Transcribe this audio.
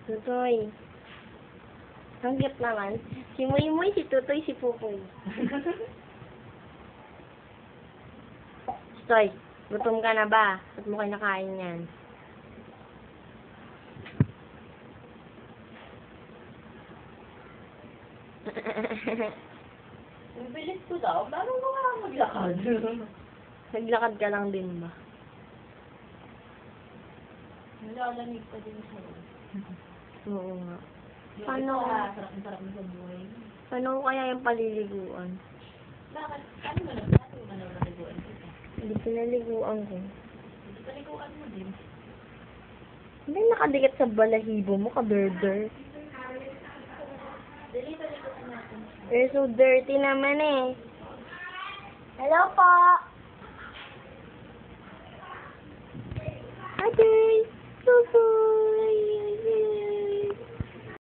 Tutoy. Ang cute naman. Si Muy Muy, si Tutoy, si Pupoy. Tutoy, gutom ka na ba? Ba't mo kinakain yan? Ang bilis ko daw. Paano mo nga maglakad? Naglakad ka lang din ba? Nalalamig pa din sa'yo. Oo nga. Yung Paano? isa, sarap na sa buhay. Paano kaya yung paliliguan? Bakit? Ano mo na? Ano mo na naliguan kita? Hindi pinaliguan ko. Hindi paliguan mo din. Hindi nakadikit sa balahibo mo, ka-birder. Dali, paliguan natin. You're so dirty naman eh. Hello po! Ate!